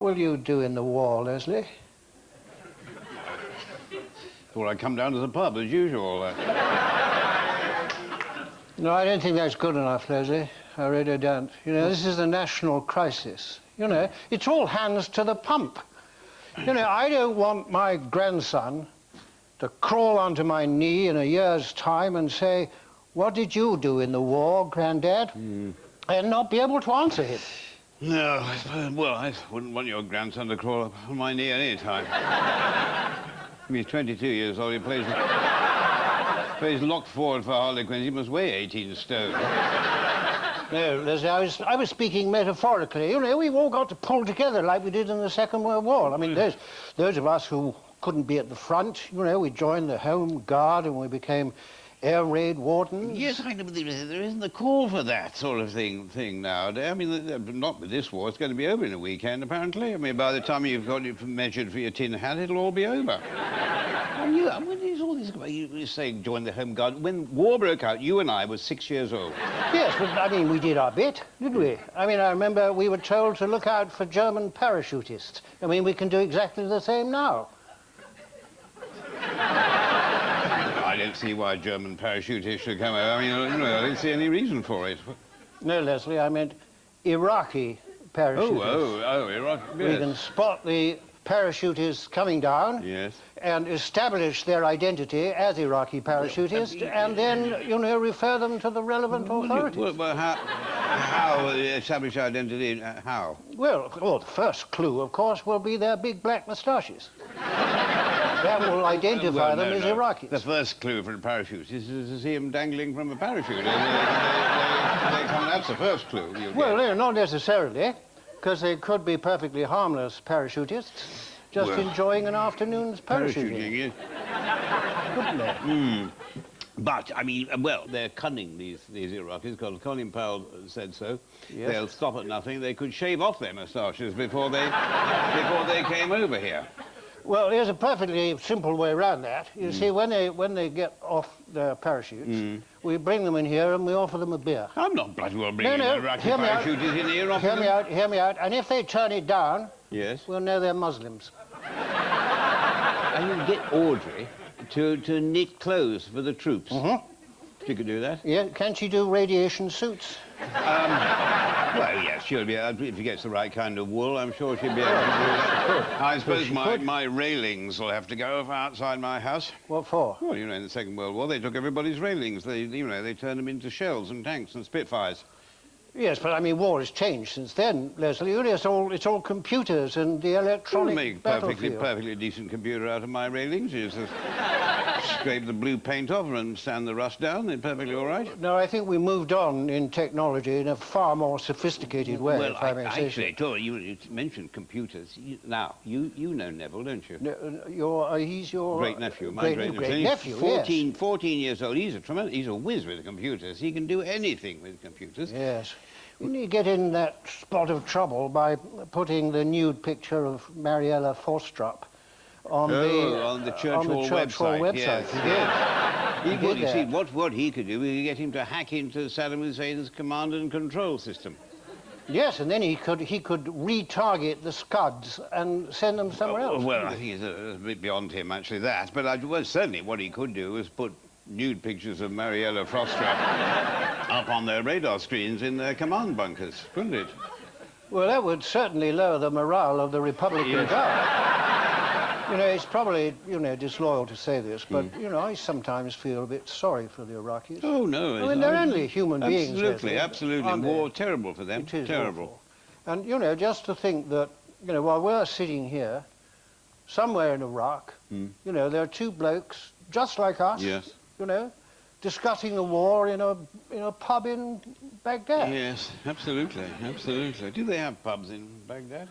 What will you do in the war, Leslie? Thought I'd come down to the pub, as usual. No, I don't think that's good enough, Leslie. I really don't. You know, this is a national crisis. You know, it's all hands to the pump. You know, I don't want my grandson to crawl onto my knee in a year's time and say, "What did you do in the war, Granddad?" And not be able to answer him. No, well, I wouldn't want your grandson to crawl up on my knee any time. He's 22 years old. He plays locked forward for Harlequins. He must weigh 18 stone. No, Leslie, I was speaking metaphorically. You know, we've all got to pull together like we did in the Second World War. I mean, those of us who couldn't be at the front, you know, we joined the Home Guard and we became air raid wardens. Yes, I know, but there isn't a call for that sort of thing nowadays. I mean, not with this war. It's going to be over in a weekend, apparently. I mean, by the time you've got it measured for your tin hat, it'll all be over. When is all this about? You saying join the Home Guard. When war broke out, you and I were 6 years old. Yes, but, I mean, we did our bit, didn't we? I mean, I remember we were told to look out for German parachutists. I mean, we can do exactly the same now. I don't see why German parachutists should come over. I mean, you know, I don't see any reason for it. No, Leslie, I meant Iraqi parachutists. Oh, Iraq. Yes. We can spot the parachutists coming down. Yes. And establish their identity as Iraqi parachutists, and then, you know, refer them to the relevant authorities. Well, how establish identity? How? Well, the first clue, of course, will be their big black moustaches. That will identify them as Iraqis. The first clue for a parachute is to see them dangling from a parachute. That's the first clue. Well, no, not necessarily, because they could be perfectly harmless parachutists, just enjoying an afternoon's parachuting. Couldn't they? But, I mean, well, they're cunning, these Iraqis, because Colin Powell said so. Yes. They'll stop at nothing. They could shave off their moustaches before they came over here. Well, there's a perfectly simple way around that. You see, when they get off their parachutes, we bring them in here and we offer them a beer. I'm not bloody well bringing Iraqi parachutists in here. Hear me out. And if they turn it down, yes, we'll know they're Muslims. And you get Audrey to knit clothes for the troops. She could do that. Yeah, can she do radiation suits? Well, yes, she'll be able to. If she gets the right kind of wool, I'm sure she'll be able to do that. I suppose my railings will have to go outside my house. What for? Well, you know, in the Second World War, they took everybody's railings. They turned them into shells and tanks and Spitfires. Yes, but I mean, war has changed since then, Leslie. It's all computers and the electronic battlefield. Make perfectly decent computer out of my railings. You just scrape the blue paint off and sand the rust down. They're perfectly all right. No, I think we moved on in technology in a far more sophisticated way. Well, if I may say actually, so. you mentioned computers. Now, you know Neville, don't you? No, he's your great nephew. My great nephew. 14 years old. He's a whiz with computers. He can do anything with computers. Yes. Didn't he get in that spot of trouble by putting the nude picture of Mariella Forstrup on the Church Hall website? Yes. He did. You see, what he could do, we could get him to hack into Saddam Hussein's command and control system. Yes, and then he could retarget the Scuds and send them somewhere else. Well, I think it's a bit beyond him, actually, that. But certainly what he could do was put nude pictures of Mariella Forstrup up on their radar screens in their command bunkers, couldn't it? Well, that would certainly lower the morale of the Republican Guard. You know, it's probably, disloyal to say this, but, I sometimes feel a bit sorry for the Iraqis. Oh, no. I mean, they're only human beings. Absolutely. War, terrible for them. It is terrible. Awful. And, just to think that, while we're sitting here, somewhere in Iraq, there are two blokes just like us. Yes. Discussing the war in a pub in Baghdad. Yes, absolutely. Do they have pubs in Baghdad?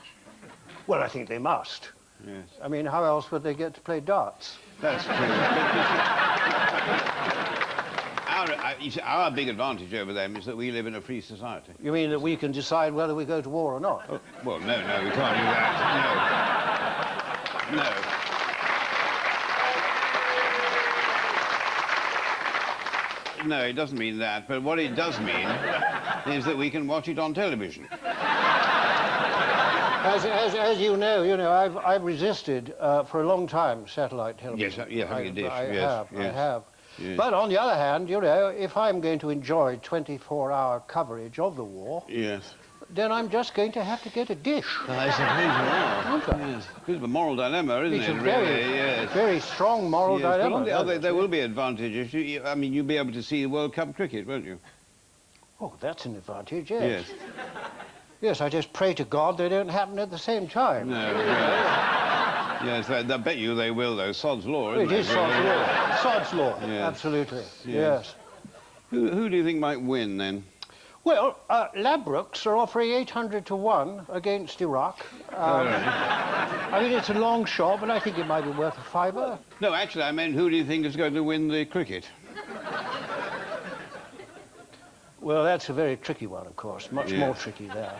Well, I think they must. Yes. I mean, how else would they get to play darts? That's true. Our big advantage over them is that we live in a free society. You mean that we can decide whether we go to war or not? Oh, well, no, we can't do that. No. No, it doesn't mean that, but what it does mean is that we can watch it on television. As you know, I've resisted for a long time satellite television. Yes, having a dish. I Yes. have. Yes. But on the other hand, if I'm going to enjoy 24-hour coverage of the war, Yes. then I'm just going to have to get a dish. I suppose you are. Aren't I? Yes. Bit of a moral dilemma, isn't It's it? a very, Really? Yes. very strong moral Yes, but dilemma. on the other, isn't there it? will be advantages. I mean, you'll be able to see the World Cup cricket, won't you? Oh, that's an advantage, yes. Yes. Yes, I just pray to God they don't happen at the same time. No. Yes, I bet you they will, though. Sod's law, isn't It is Sod's really? law. Sod's law, Yes. Absolutely. Yes. Yes. Who do you think might win, then? Well, Labrooks are offering 800 to 1 against Iraq. All right. I mean, it's a long shot, but I think it might be worth a fiver. No, actually, I meant who do you think is going to win the cricket? Well, that's a very tricky one, of course. Much Yeah. more tricky there.